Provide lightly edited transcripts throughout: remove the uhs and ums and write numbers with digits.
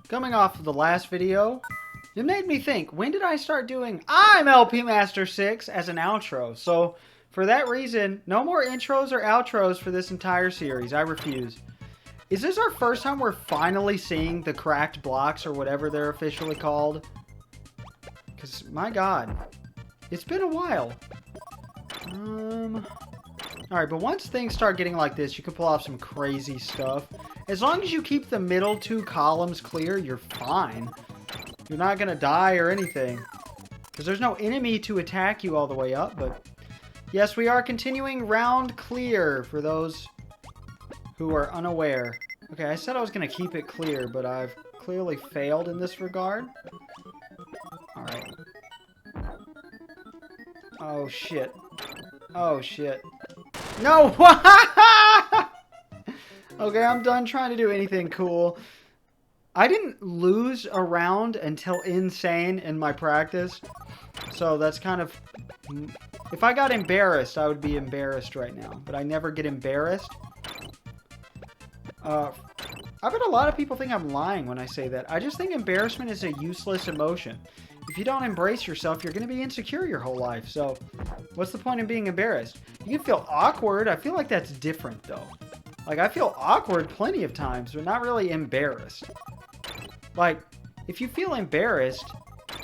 Coming off of the last video, it made me think, when did I start doing I'm LP Master 6 as an outro? So, for that reason, no more intros or outros for this entire series. I refuse. Is this our first time we're finally seeing the cracked blocks or whatever they're officially called? Because, my god, it's been a while. Alright, but once things start getting like this, you can pull off some crazy stuff. As long as you keep the middle two columns clear, you're fine. You're not going to die or anything. Because there's no enemy to attack you all the way up, but... Yes, we are continuing round clear for those who are unaware. Okay, I said I was going to keep it clear, but I've clearly failed in this regard. Alright. Oh, shit. Oh, shit. No! Okay, I'm done trying to do anything cool. I didn't lose a round until insane in my practice. So that's kind of... If I got embarrassed, I would be embarrassed right now. But I never get embarrassed. I bet a lot of people think I'm lying when I say that. I just think embarrassment is a useless emotion. If you don't embrace yourself, you're going to be insecure your whole life. So, what's the point in being embarrassed? You can feel awkward. I feel like that's different, though. Like, I feel awkward plenty of times, but not really embarrassed. Like, if you feel embarrassed,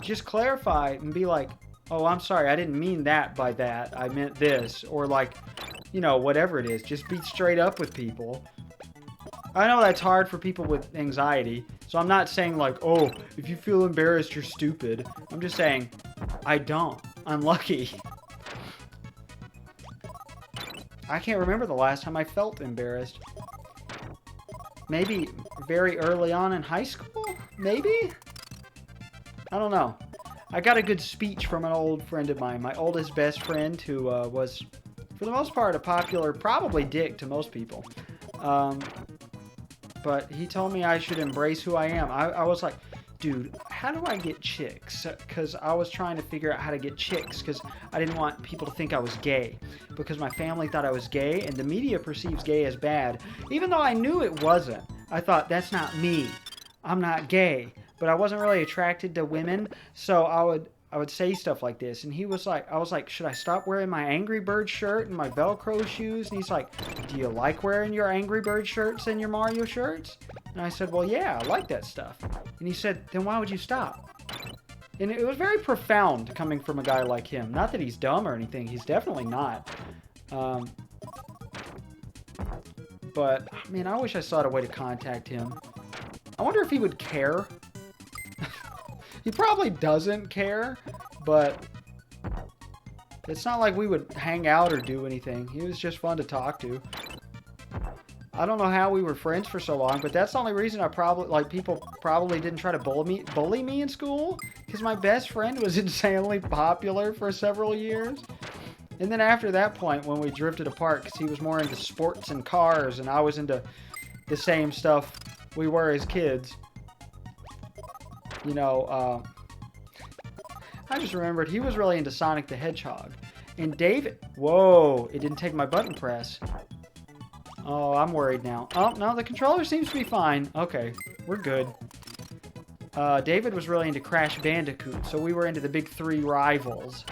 just clarify and be like, oh, I'm sorry, I didn't mean that by that. I meant this. Or like, you know, whatever it is. Just be straight up with people. I know that's hard for people with anxiety, so I'm not saying like, oh, if you feel embarrassed, you're stupid. I'm just saying, I don't. I'm lucky. I can't remember the last time I felt embarrassed. Maybe very early on in high school? Maybe? I don't know. I got a good speech from an old friend of mine, my oldest best friend, who was, for the most part, a popular, probably dick to most people. But he told me I should embrace who I am. I was like, dude, how do I get chicks? Because I was trying to figure out how to get chicks because I didn't want people to think I was gay. Because my family thought I was gay, and the media perceives gay as bad. Even though I knew it wasn't. I thought, that's not me. I'm not gay. But I wasn't really attracted to women, so I would say stuff like this. And he was like, I was like, should I stop wearing my Angry Bird shirt and my Velcro shoes? And he's like, do you like wearing your Angry Bird shirts and your Mario shirts? And I said, well, yeah, I like that stuff. And he said, then why would you stop? And it was very profound coming from a guy like him. Not that he's dumb or anything. He's definitely not. But, man, I wish I saw a way to contact him. I wonder if he would care. He probably doesn't care, but it's not like we would hang out or do anything. He was just fun to talk to. I don't know how we were friends for so long, but that's the only reason I probably, like, people probably didn't try to bully me in school, because my best friend was insanely popular for several years. And then after that point, when we drifted apart, because he was more into sports and cars, and I was into the same stuff we were as kids. You know, I just remembered he was really into Sonic the Hedgehog. And David... Whoa, it didn't take my button press. Oh, I'm worried now. Oh, no, the controller seems to be fine. Okay, we're good. David was really into Crash Bandicoot, so we were into the big three rivals.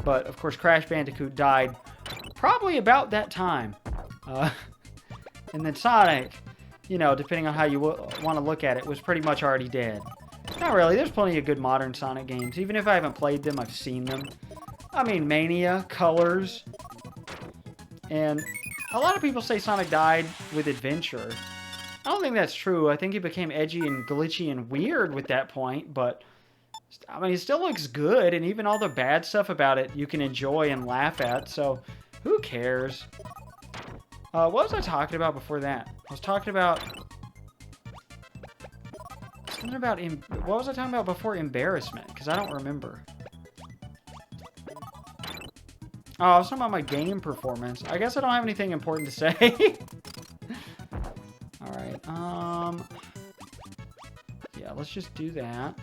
But, of course, Crash Bandicoot died probably about that time. And then Sonic... You know, depending on how you want to look at it, was pretty much already dead. Not really. There's plenty of good modern Sonic games. Even if I haven't played them, I've seen them. I mean, Mania, Colors. And a lot of people say Sonic died with Adventure. I don't think that's true. I think he became edgy and glitchy and weird with that point. But, I mean, it still looks good. And even all the bad stuff about it, you can enjoy and laugh at. So, who cares? What was I talking about before that? I was talking about... Something about... What was I talking about before embarrassment? Because I don't remember. Oh, I was talking about my game performance. I guess I don't have anything important to say. Alright, yeah, let's just do that.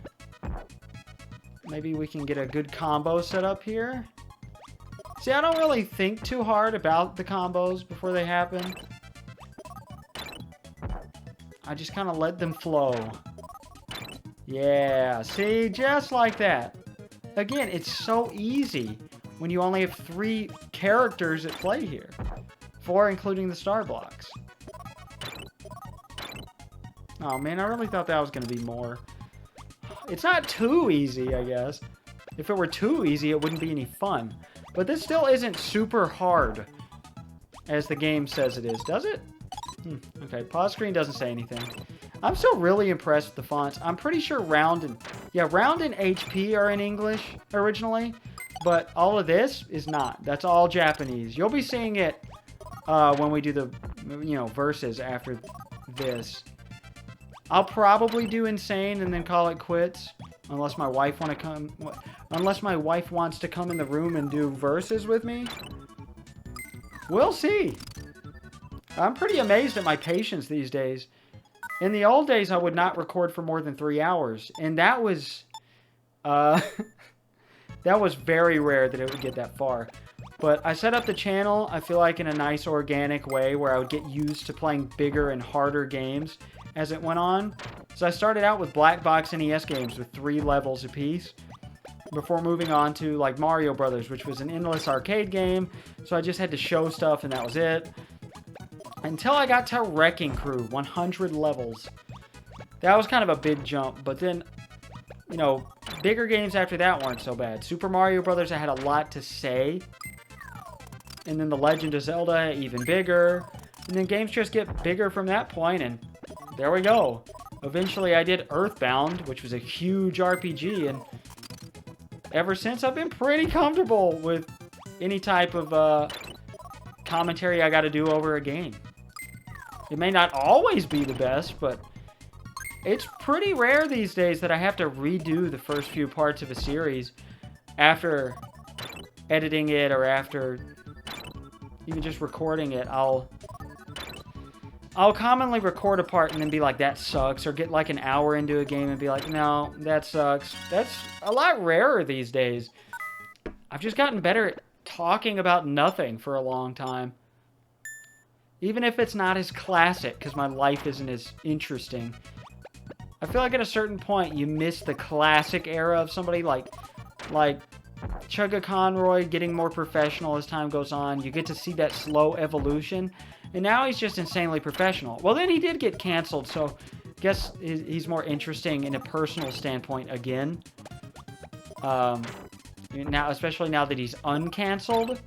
Maybe we can get a good combo set up here. See, I don't really think too hard about the combos before they happen. I just kind of let them flow. Yeah, see? Just like that. Again, it's so easy when you only have 3 characters at play here. 4 including the star blocks. Oh man, I really thought that was going to be more. It's not too easy, I guess. If it were too easy, it wouldn't be any fun. But this still isn't super hard, as the game says it is, does it? Okay, pause screen doesn't say anything. I'm still really impressed with the fonts. I'm pretty sure round and HP are in English originally, but all of this is not. That's all Japanese. You'll be seeing it when we do the, verses after this. I'll probably do Insane and then call it quits, unless my wife wants to come in the room and do verses with me. We'll see. I'm pretty amazed at my patience these days. In the old days, I would not record for more than 3 hours, and that was that was very rare that it would get that far. But I set up the channel, I feel like, in a nice organic way where I would get used to playing bigger and harder games as it went on. So I started out with black box NES games with 3 levels apiece before moving on to like Mario Brothers, which was an endless arcade game. So I just had to show stuff and that was it. Until I got to Wrecking Crew, 100 levels. That was kind of a big jump, but then, bigger games after that weren't so bad. Super Mario Brothers, I had a lot to say. And then The Legend of Zelda, even bigger. And then games just get bigger from that point, and there we go. Eventually I did Earthbound, which was a huge RPG, and ever since I've been pretty comfortable with any type of commentary I got to do over a game. It may not always be the best, but it's pretty rare these days that I have to redo the first few parts of a series after editing it or after even just recording it. I'll commonly record a part and then be like, that sucks, or get like an hour into a game and be like, no, that sucks. That's a lot rarer these days. I've just gotten better at talking about nothing for a long time. Even if it's not as classic, because my life isn't as interesting. I feel like at a certain point, you miss the classic era of somebody like Chugga Conroy getting more professional as time goes on. You get to see that slow evolution. And now he's just insanely professional. Well, then he did get canceled, so I guess he's more interesting in a personal standpoint again. Now, especially now that he's uncanceled.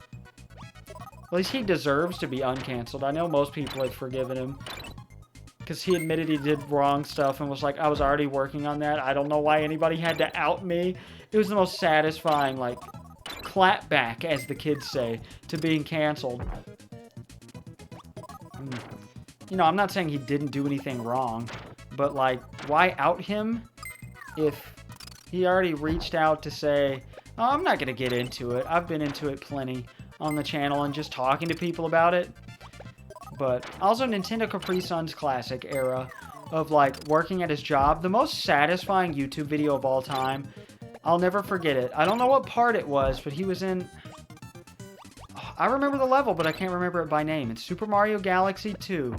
At least he deserves to be uncanceled. I know most people have forgiven him. Because he admitted he did wrong stuff and was like, I was already working on that. I don't know why anybody had to out me. It was the most satisfying, like, clapback, as the kids say, to being canceled. I'm not saying he didn't do anything wrong. But, like, why out him if he already reached out to say, oh, I'm not going to get into it. I've been into it plenty on the channel and just talking to people about it. But also Nintendo Capri Sun's classic era of like working at his job. The most satisfying YouTube video of all time. I'll never forget it. I don't know what part it was, but he was in... I remember the level, but I can't remember it by name. It's Super Mario Galaxy 2.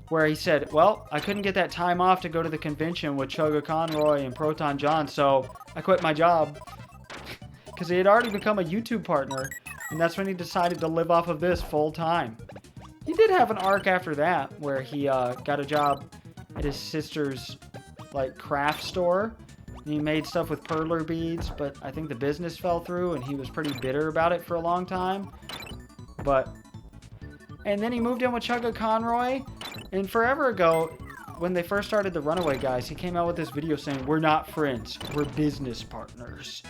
Where he said, well, I couldn't get that time off to go to the convention with Chugga Conroy and Proton John, so I quit my job. Because he had already become a YouTube partner. And that's when he decided to live off of this full time. He did have an arc after that where he got a job at his sister's like craft store. And he made stuff with perler beads, but I think the business fell through and he was pretty bitter about it for a long time. And then he moved in with Chugga Conroy. And forever ago, when they first started the Runaway Guys, he came out with this video saying, we're not friends, we're business partners.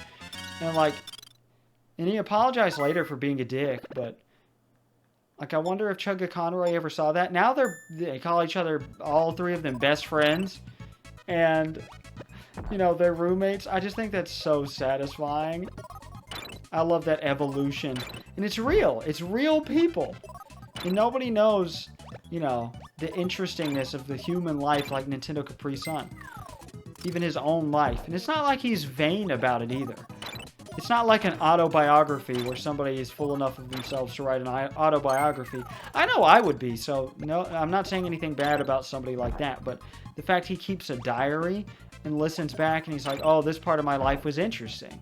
And he apologized later for being a dick, but like I wonder if Chugga Conroy ever saw that. Now they call each other, all 3 of them, best friends, and they're roommates. I just think that's so satisfying. I love that evolution, and it's real. It's real people, and nobody knows, the interestingness of the human life like Nintendo Capri Sun, even his own life, and it's not like he's vain about it either. It's not like an autobiography where somebody is full enough of themselves to write an autobiography. I know I would be, so no, I'm not saying anything bad about somebody like that, but the fact he keeps a diary and listens back and he's like, oh, this part of my life was interesting.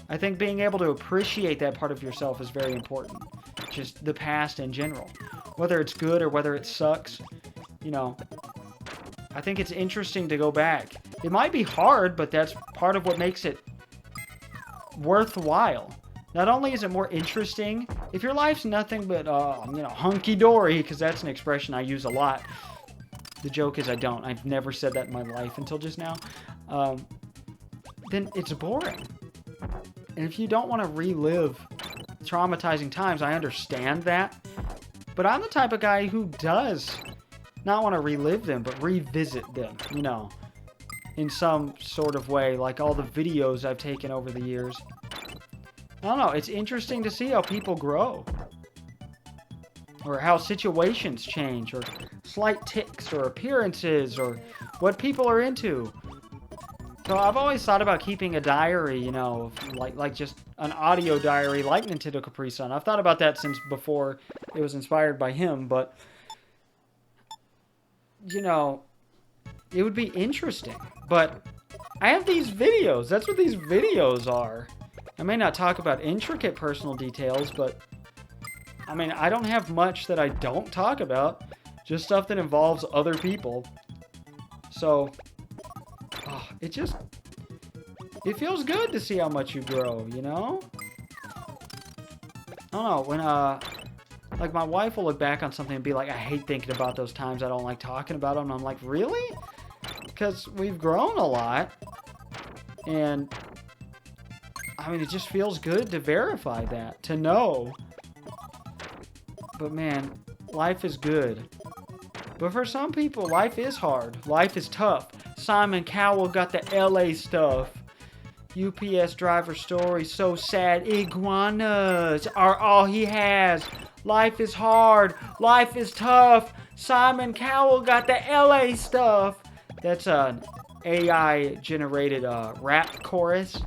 I think being able to appreciate that part of yourself is very important. Just the past in general. Whether it's good or whether it sucks, you know, I think it's interesting to go back. It might be hard, but that's part of what makes it worthwhile. Not only is it more interesting, if your life's nothing but, you know, hunky-dory, because that's an expression I use a lot. The joke is I don't. I've never said that in my life until just now. Then it's boring. And if you don't want to relive traumatizing times, I understand that. But I'm the type of guy who does not want to relive them, but revisit them, you know, in some sort of way, like all the videos I've taken over the years. I don't know, it's interesting to see how people grow. Or how situations change, or slight tics, or appearances, or what people are into. So I've always thought about keeping a diary, you know, like just an audio diary like Nintendo Capri Sun. I've thought about that since before it was inspired by him, but, you know, it would be interesting. But I have these videos. That's what these videos are. I may not talk about intricate personal details, but, I mean, I don't have much that I don't talk about. Just stuff that involves other people. So, it feels good to see how much you grow, you know? I don't know, when, like, my wife will look back on something and be like, I hate thinking about those times I don't like talking about them. And I'm like, really? Because we've grown a lot. And, I mean, it just feels good to verify that, to know. But, man, life is good. But for some people, life is hard. Life is tough. Simon Cowell got the LA stuff. UPS driver story, so sad. Iguanas are all he has. Life is hard. Life is tough. Simon Cowell got the LA stuff. That's an AI-generated rap chorus.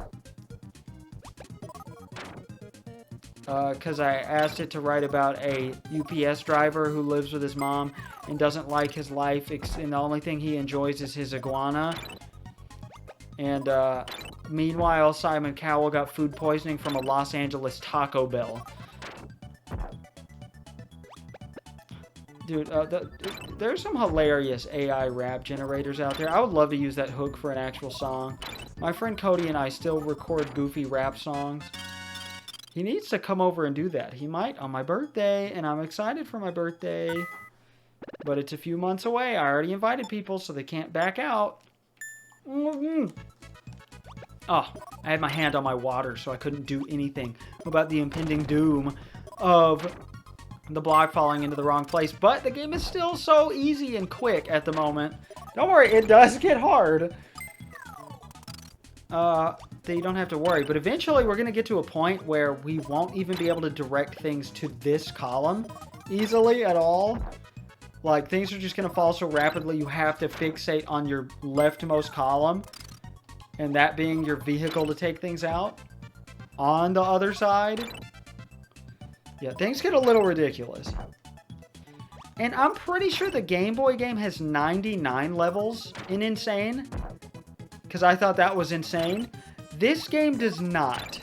Because I asked it to write about a UPS driver who lives with his mom and doesn't like his life, and the only thing he enjoys is his iguana. And meanwhile, Simon Cowell got food poisoning from a Los Angeles Taco Bell. Dude, there's some hilarious AI rap generators out there. I would love to use that hook for an actual song. My friend Cody and I still record goofy rap songs. He needs to come over and do that. He might on my birthday, and I'm excited for my birthday. But it's a few months away. I already invited people, so they can't back out. Oh, I had my hand on my water, so I couldn't do anything about the impending doom of the block falling into the wrong place. But the game is still so easy and quick at the moment. Don't worry, it does get hard. That you don't have to worry. But eventually we're going to get to a point where we won't even be able to direct things to this column easily at all. Like, things are just going to fall so rapidly you have to fixate on your leftmost column. And that being your vehicle to take things out. On the other side. Yeah, things get a little ridiculous. And I'm pretty sure the Game Boy game has 99 levels in Insane. Because I thought that was insane. This game does not.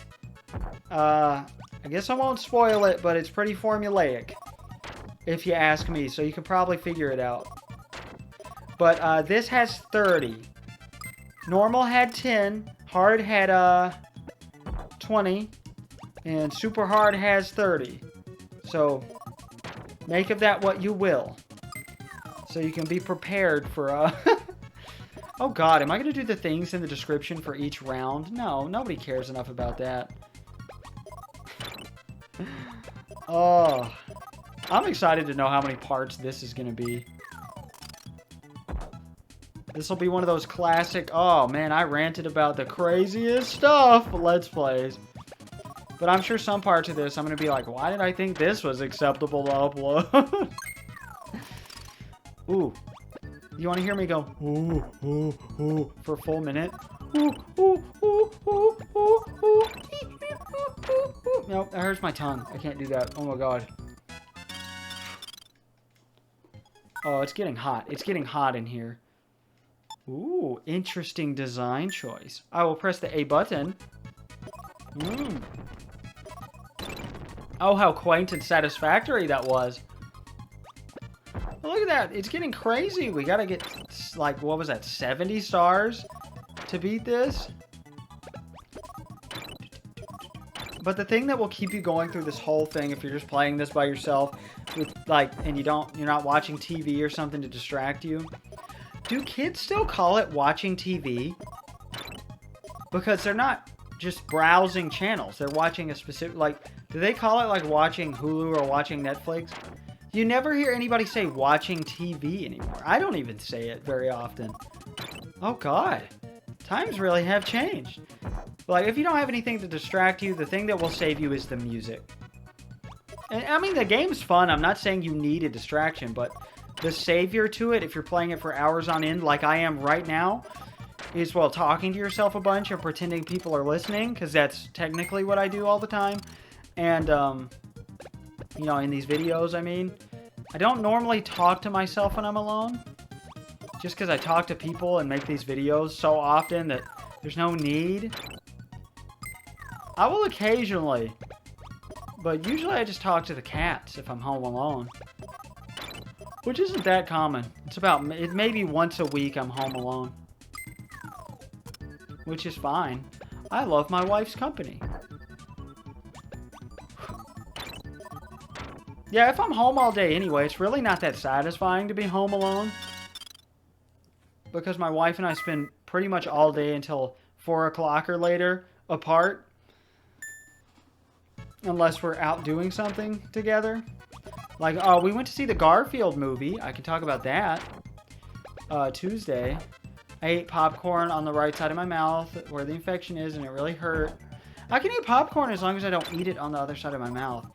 I guess I won't spoil it, but it's pretty formulaic. If you ask me, so you can probably figure it out. But this has 30. Normal had 10. Hard had 20. And super hard has 30. So make of that what you will. So you can be prepared for Oh god, am I going to do the things in the description for each round? No, nobody cares enough about that. Oh, I'm excited to know how many parts this is going to be. This will be one of those classic, oh man, I ranted about the craziest stuff Let's Plays. But I'm sure some parts of this, I'm going to be like, why did I think this was acceptable to upload? Ooh. You want to hear me go, ooh, ooh, ooh, for a full minute? Ooh, ooh, ooh, ooh, ooh, ooh. Nope, that hurts my tongue. I can't do that. Oh my god. Oh, it's getting hot. It's getting hot in here. Ooh, interesting design choice. I will press the A button. Oh, how quaint and satisfactory that was. Look at that. It's getting crazy. We gotta get, like, what was that, 70 stars to beat this? But the thing that will keep you going through this whole thing, if you're just playing this by yourself, with, like, and you're not watching TV or something to distract you, do kids still call it watching TV? Because they're not just browsing channels. They're watching a specific, like, do they call it, like, watching Hulu or watching Netflix? You never hear anybody say watching TV anymore. I don't even say it very often. Oh, God. Times really have changed. Like, if you don't have anything to distract you, the thing that will save you is the music. And, I mean, the game's fun. I'm not saying you need a distraction, but the savior to it, if you're playing it for hours on end, like I am right now, is, well, talking to yourself a bunch and pretending people are listening, because that's technically what I do all the time. And, you know, in these videos, I mean, I don't normally talk to myself when I'm alone, just because I talk to people and make these videos so often that there's no need. I will occasionally, but usually I just talk to the cats if I'm home alone, which isn't that common. It's about, maybe once a week I'm home alone, which is fine. I love my wife's company. Yeah, if I'm home all day anyway, it's really not that satisfying to be home alone, because my wife and I spend pretty much all day until 4 o'clock or later apart, unless we're out doing something together. Like, oh, we went to see the Garfield movie. I can talk about that. Tuesday. I ate popcorn on the right side of my mouth where the infection is, and it really hurt. I can eat popcorn as long as I don't eat it on the other side of my mouth.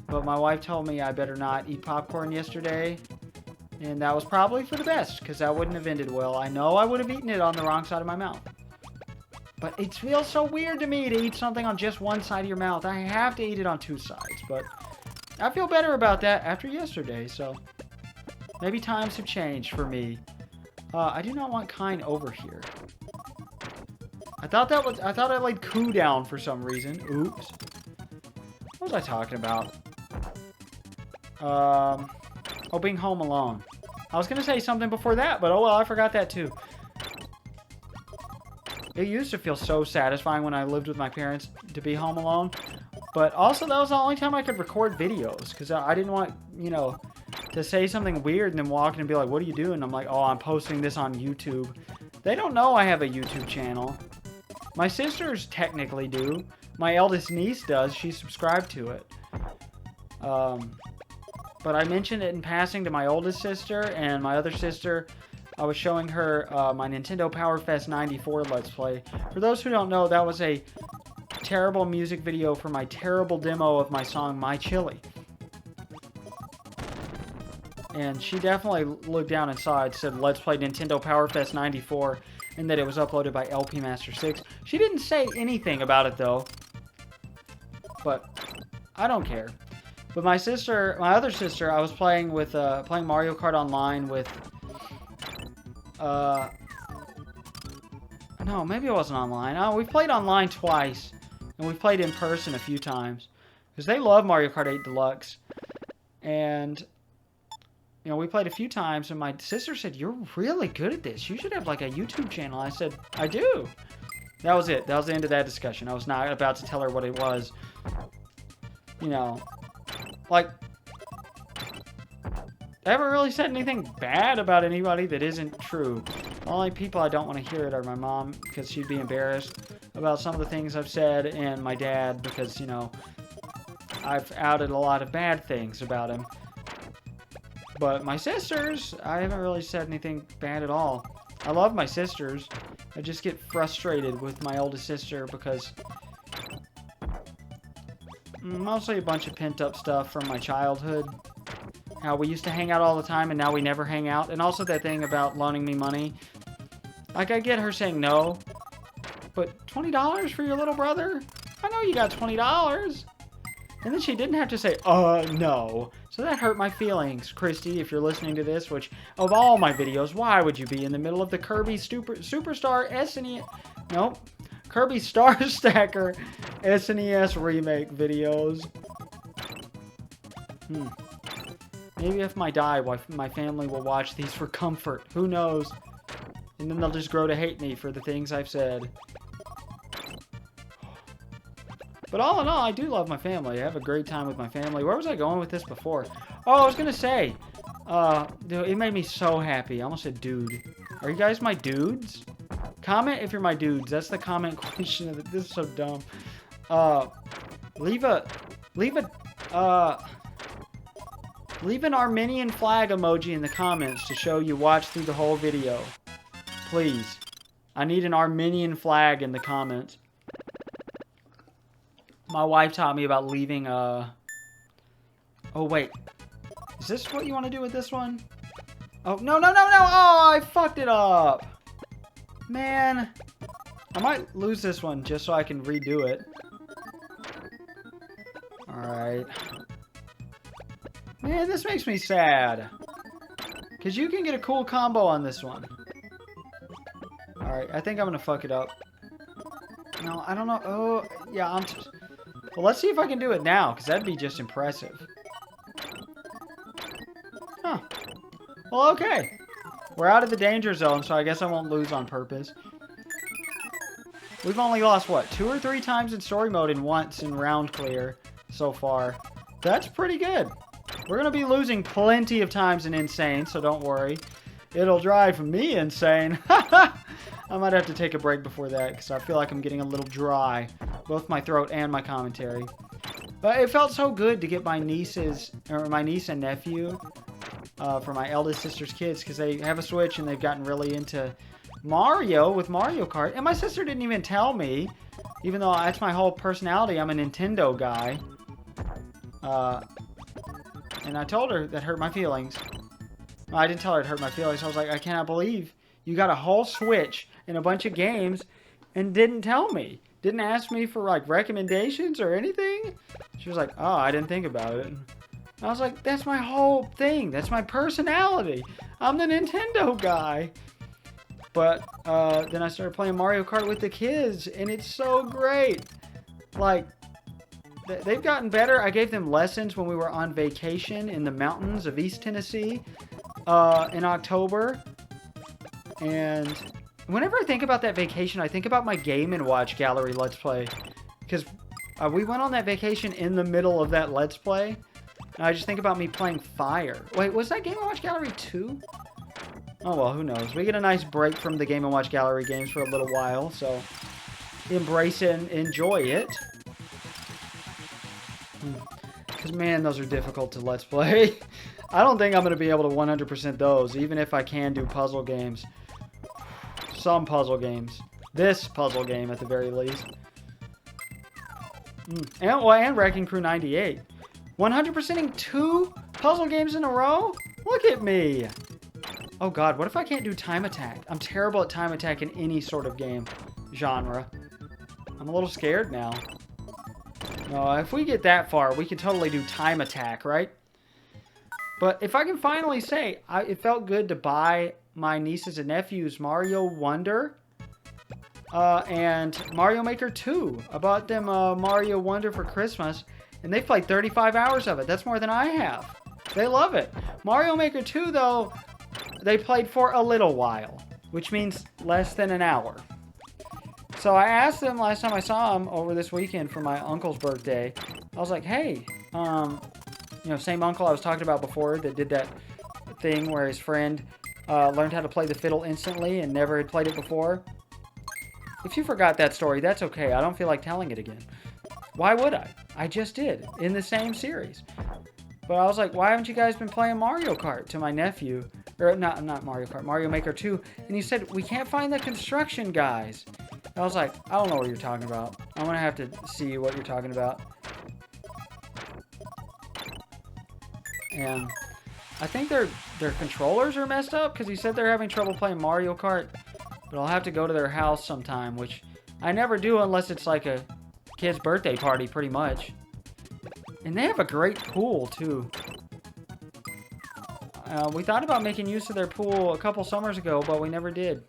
But my wife told me I better not eat popcorn yesterday, and that was probably for the best, because that wouldn't have ended well. I know I would have eaten it on the wrong side of my mouth. But it feels so weird to me to eat something on just one side of your mouth. I have to eat it on two sides, but I feel better about that after yesterday, so maybe times have changed for me. I do not want Kine over here. I thought I laid Coup down for some reason. Oops. What was I talking about? Oh, being home alone. I was gonna say something before that, but oh well, I forgot that too. It used to feel so satisfying when I lived with my parents to be home alone. But also, that was the only time I could record videos, because I didn't want, you know, to say something weird and then walk in and be like, what are you doing? I'm like, oh, I'm posting this on YouTube. They don't know I have a YouTube channel. My sisters technically do. My eldest niece does. She's subscribed to it. But I mentioned it in passing to my oldest sister, and my other sister, I was showing her my Nintendo Power Fest 94 Let's Play. For those who don't know, that was a terrible music video for my terrible demo of my song My Chili. And she definitely looked down and saw it, said Let's Play Nintendo Power Fest 94, and that it was uploaded by LP Master 6. She didn't say anything about it though, but I don't care. But my sister, my other sister, I was playing with playing Mario Kart Online with no, maybe it wasn't online. Oh, we've played online twice, and we've played in person a few times, because they love Mario Kart 8 Deluxe. And you know, we played a few times, and my sister said, "You're really good at this. You should have like a YouTube channel." I said, "I do." That was it. That was the end of that discussion. I was not about to tell her what it was. You know, like, I haven't really said anything bad about anybody that isn't true. The only people I don't want to hear it are my mom, because she'd be embarrassed about some of the things I've said, and my dad, because, you know, I've outed a lot of bad things about him. But my sisters, I haven't really said anything bad at all. I love my sisters. I just get frustrated with my oldest sister because mostly a bunch of pent-up stuff from my childhood. How we used to hang out all the time and now we never hang out. And also that thing about loaning me money. Like, I get her saying no, but $20 for your little brother? I know know you got $20. And then she didn't have to say, no. So that hurt my feelings, Christy, if you're listening to this, which, of all my videos, why would you be in the middle of the Kirby Superstar SNES... Nope. Kirby Star Stacker SNES remake videos. Maybe if I die, my family will watch these for comfort. Who knows? And then they'll just grow to hate me for the things I've said. But all in all, I do love my family. I have a great time with my family. Where was I going with this before? Oh, I was going to say, dude, it made me so happy. I almost said dude. Are you guys my dudes? Comment if you're my dudes. That's the comment question of it. This is so dumb. Leave an Armenian flag emoji in the comments to show you watched through the whole video. Please. I need an Armenian flag in the comments. My wife taught me about leaving Oh, wait. Is this what you want to do with this one? Oh, no. Oh, I fucked it up. Man. I might lose this one just so I can redo it. Alright. Man, this makes me sad. Because you can get a cool combo on this one. Alright, I think I'm going to fuck it up. No, I don't know. Oh, yeah, well, let's see if I can do it now, because that'd be just impressive. Huh. Well, okay. We're out of the danger zone, so I guess I won't lose on purpose. We've only lost, what, 2 or 3 times in story mode and once in round clear so far. That's pretty good. We're going to be losing plenty of times in Insane, so don't worry. It'll drive me insane. I might have to take a break before that, because I feel like I'm getting a little dry. Both my throat and my commentary. But it felt so good to get my niece and nephew for my eldest sister's kids, because they have a Switch and they've gotten really into Mario with Mario Kart. And my sister didn't even tell me, even though that's my whole personality. I'm a Nintendo guy. And I told her that hurt my feelings. Well, I didn't tell her it hurt my feelings. I was like, I cannot believe you got a whole Switch and a bunch of games and didn't tell me. Didn't ask me for, like, recommendations or anything. She was like, oh, I didn't think about it. I was like, that's my whole thing. That's my personality. I'm the Nintendo guy. But then I started playing Mario Kart with the kids, and it's so great. Like, they've gotten better. I gave them lessons when we were on vacation in the mountains of East Tennessee in October. And whenever I think about that vacation, I think about my Game & Watch Gallery Let's Play. Because we went on that vacation in the middle of that Let's Play. And I just think about me playing Fire. Wait, was that Game & Watch Gallery 2? Oh, well, who knows. We get a nice break from the Game & Watch Gallery games for a little while. So, embrace it and enjoy it. Because, man, those are difficult to Let's Play. I don't think I'm going to be able to 100% those, even if I can do puzzle games. Some puzzle games. This puzzle game, at the very least. And Wrecking Crew 98. 100%ing 2 puzzle games in a row? Look at me! Oh god, what if I can't do time attack? I'm terrible at time attack in any sort of game genre. I'm a little scared now. No, if we get that far, we can totally do time attack, right? But if I can finally say, it felt good to buy my nieces and nephews Mario Wonder and Mario Maker 2. I bought them Mario Wonder for Christmas, and they've played 35 hours of it. That's more than I have. They love it. Mario Maker 2, though, they played for a little while, which means less than an hour. So I asked them last time I saw them over this weekend for my uncle's birthday. I was like, hey, you know, same uncle I was talking about before that did that thing where his friend learned how to play the fiddle instantly and never had played it before. If you forgot that story, that's okay. I don't feel like telling it again. Why would I? I just did, in the same series. But I was like, why haven't you guys been playing Mario Kart to my nephew? Or, not Mario Kart, Mario Maker 2. And he said, we can't find the construction guys. I was like, I don't know what you're talking about. I'm going to have to see what you're talking about. And I think their controllers are messed up because he said they're having trouble playing Mario Kart. But I'll have to go to their house sometime, which I never do unless it's like a kid's birthday party, pretty much. And they have a great pool, too. We thought about making use of their pool a couple summers ago, but we never did.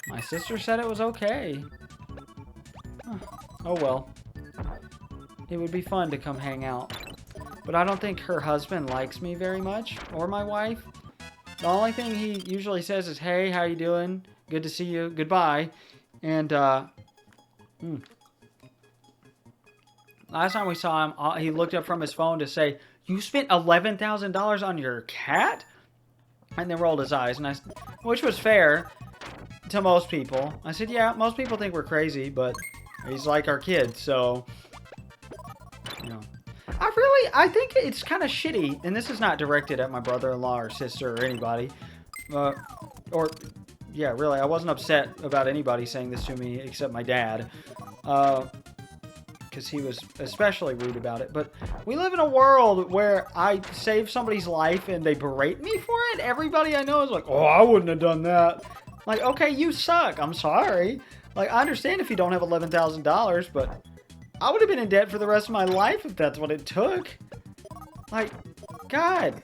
My sister said it was okay. Oh well. It would be fun to come hang out. But I don't think her husband likes me very much, or my wife. The only thing he usually says is, hey, how you doing? Good to see you. Goodbye. And, last time we saw him, he looked up from his phone to say, you spent $11,000 on your cat? And then rolled his eyes, which was fair to most people. I said, yeah, most people think we're crazy, but he's like our kid, so, you know. I think it's kind of shitty, and this is not directed at my brother-in-law or sister or anybody, yeah, really, I wasn't upset about anybody saying this to me except my dad, because he was especially rude about it. But we live in a world where I save somebody's life and they berate me for it. Everybody I know is like, oh, I wouldn't have done that. Like, okay, you suck. I'm sorry. Like, I understand if you don't have $11,000, but I would have been in debt for the rest of my life if that's what it took. Like, God,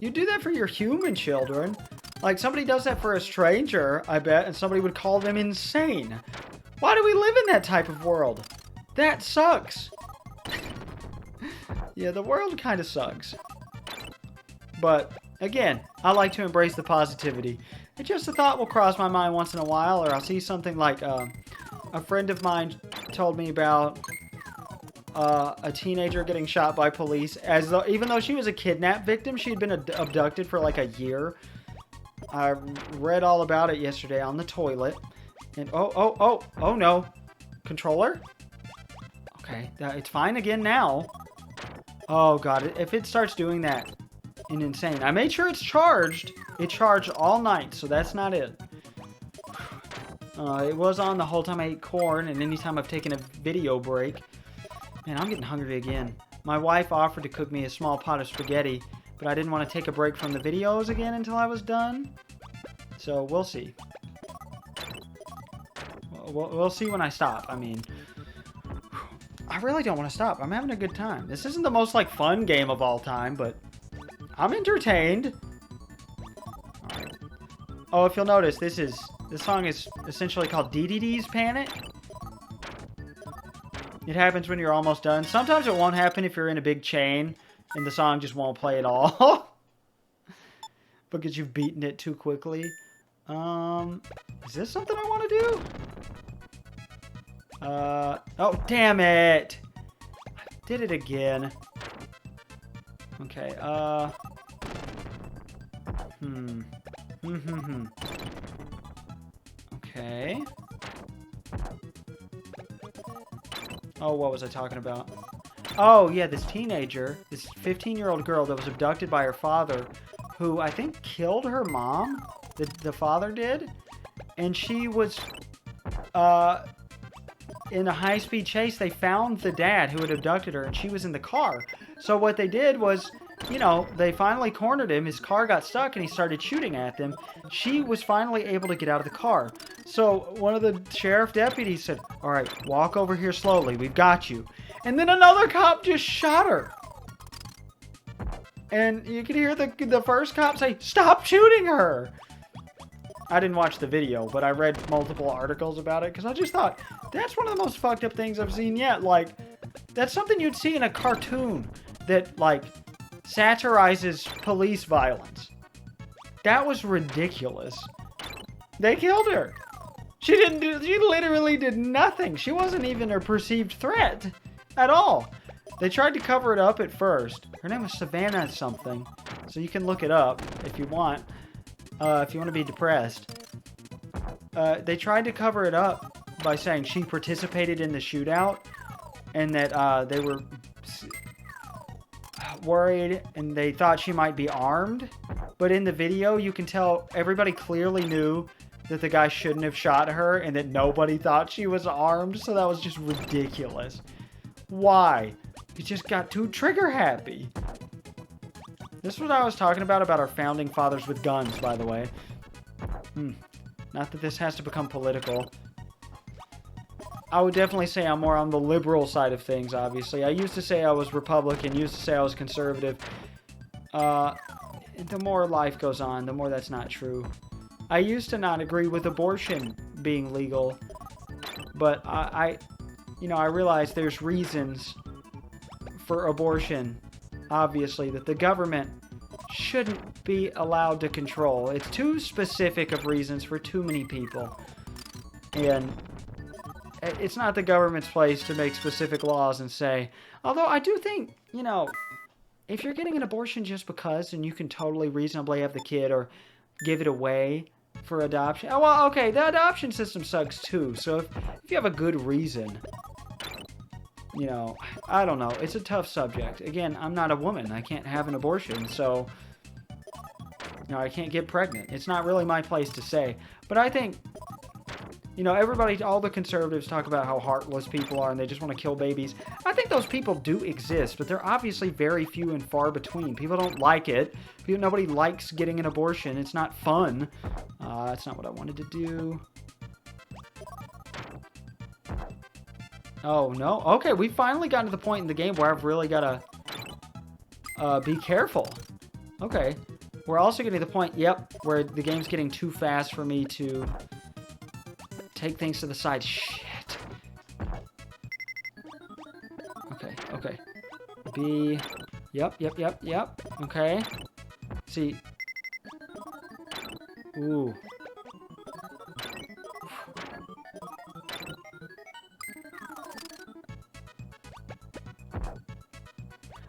you do that for your human children. Like, somebody does that for a stranger, I bet, and somebody would call them insane. Why do we live in that type of world? That sucks. Yeah, the world kind of sucks. But, again, I like to embrace the positivity. It's just a thought will cross my mind once in a while, or I'll see something like, a friend of mine told me about a teenager getting shot by police. Even though she was a kidnap victim, she had been abducted for like a year. I read all about it yesterday on the toilet. And, oh no. Controller? Okay, it's fine again now. Oh god, if it starts doing that in insane. I made sure it's charged. It charged all night, so that's not it. It was on the whole time I ate corn, and anytime I've taken a video break. Man, I'm getting hungry again. My wife offered to cook me a small pot of spaghetti, but I didn't want to take a break from the videos again until I was done. So, we'll see. We'll see when I stop. I mean, I really don't want to stop. I'm having a good time. This isn't the most, like, fun game of all time, but I'm entertained. All right. Oh, if you'll notice, this song is essentially called DDD's Panic. It happens when you're almost done. Sometimes it won't happen if you're in a big chain, and the song just won't play at all. Because you've beaten it too quickly. Is this something I want to do? Oh, damn it! I did it again. Okay, Okay. Oh, what was I talking about? Oh, yeah, this teenager, this 15-year-old girl that was abducted by her father, who I think killed her mom, the father did, and she was, in a high-speed chase, they found the dad who had abducted her, and she was in the car. So what they did was, you know, they finally cornered him, his car got stuck, and he started shooting at them. She was finally able to get out of the car. So one of the sheriff deputies said, all right, walk over here slowly, we've got you. And then another cop just shot her. And you could hear the first cop say, stop shooting her! I didn't watch the video, but I read multiple articles about it, because I just thought, that's one of the most fucked up things I've seen yet. Like, that's something you'd see in a cartoon that, like, satirizes police violence. That was ridiculous. They killed her. She literally did nothing. She wasn't even a perceived threat at all. They tried to cover it up at first. Her name was Savannah something, so you can look it up if you want to be depressed. They tried to cover it up by saying she participated in the shootout and that they were worried and they thought she might be armed. But in the video, you can tell everybody clearly knew that the guy shouldn't have shot her and that nobody thought she was armed. So that was just ridiculous. Why? You just got too trigger happy. This is what I was talking about our founding fathers with guns, by the way. Not that this has to become political. I would definitely say I'm more on the liberal side of things, obviously. I used to say I was Republican, used to say I was conservative. The more life goes on, the more that's not true. I used to not agree with abortion being legal, but I realize there's reasons for abortion, obviously, that the government shouldn't be allowed to control. It's too specific of reasons for too many people. And it's not the government's place to make specific laws and say, although I do think, if you're getting an abortion just because, then you can totally reasonably have the kid or give it away for adoption. Oh, well, okay, the adoption system sucks too. So if you have a good reason, I don't know. It's a tough subject. Again, I'm not a woman. I can't have an abortion, so I can't get pregnant. It's not really my place to say. But I think, everybody, all the conservatives talk about how heartless people are and they just want to kill babies. I think those people do exist, but they're obviously very few and far between. People don't like it. Nobody likes getting an abortion. It's not fun. That's not what I wanted to do. Oh, no. Okay, we finally got to the point in the game where I've really got to be careful. Okay. We're also getting to the point, where the game's getting too fast for me to take things to the side. Shit. Okay. B. Yep. Okay. See. Ooh.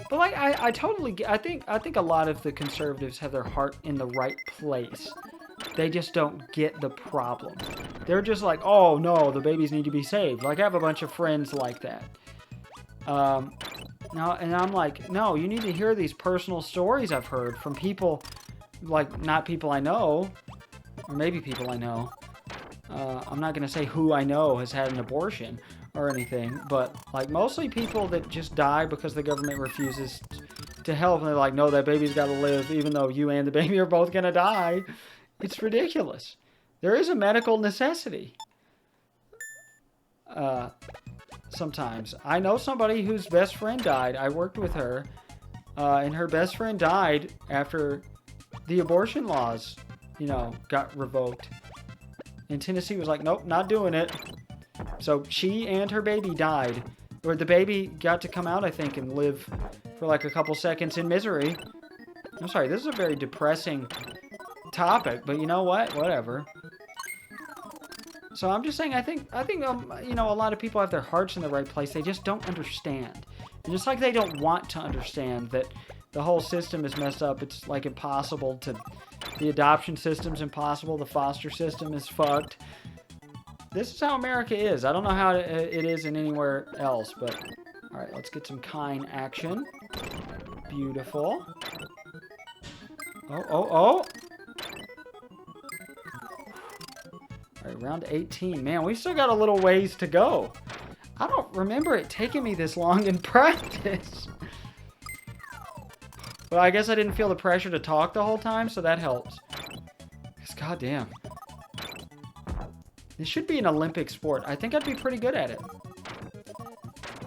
But like, I totally get, I think a lot of the conservatives have their heart in the right place. They just don't get the problem. They're just like, oh no, the babies need to be saved. Like, I have a bunch of friends like that. Now, and I'm like, no, you need to hear these personal stories I've heard from people, like, not people I know, or maybe people I know. I'm not going to say who I know has had an abortion or anything, but like mostly people that just die because the government refuses to help, and they're like, no, that baby's got to live even though you and the baby are both going to die. It's ridiculous. There is a medical necessity. Sometimes. I know somebody whose best friend died. I worked with her, and her best friend died after the abortion laws, got revoked. And Tennessee was like, nope, not doing it. So she and her baby died. Or the baby got to come out, I think, and live for like a couple seconds in misery. I'm sorry, this is a very depressing topic, but you know what? Whatever. So I'm just saying, I think a lot of people have their hearts in the right place. They just don't understand. And just like they don't want to understand that the whole system is messed up, it's like impossible to... The adoption system's impossible. The foster system is fucked. This is how America is. I don't know how it is in anywhere else, but... Alright, let's get some kind action. Beautiful. Oh! Alright, round 18. Man, we still got a little ways to go. I don't remember it taking me this long in practice. But I guess I didn't feel the pressure to talk the whole time, so that helps. Because goddamn. This should be an Olympic sport. I think I'd be pretty good at it.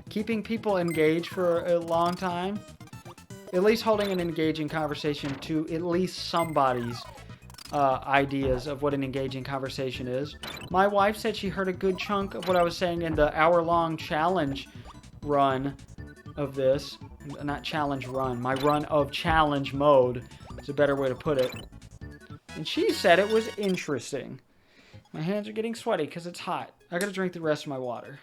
Keeping people engaged for a long time. At least holding an engaging conversation to at least somebody's ideas of what an engaging conversation is. My wife said she heard a good chunk of what I was saying in the hour-long challenge run of this. Not challenge run. My run of challenge mode is a better way to put it. And she said it was interesting. My hands are getting sweaty because it's hot. I gotta drink the rest of my water.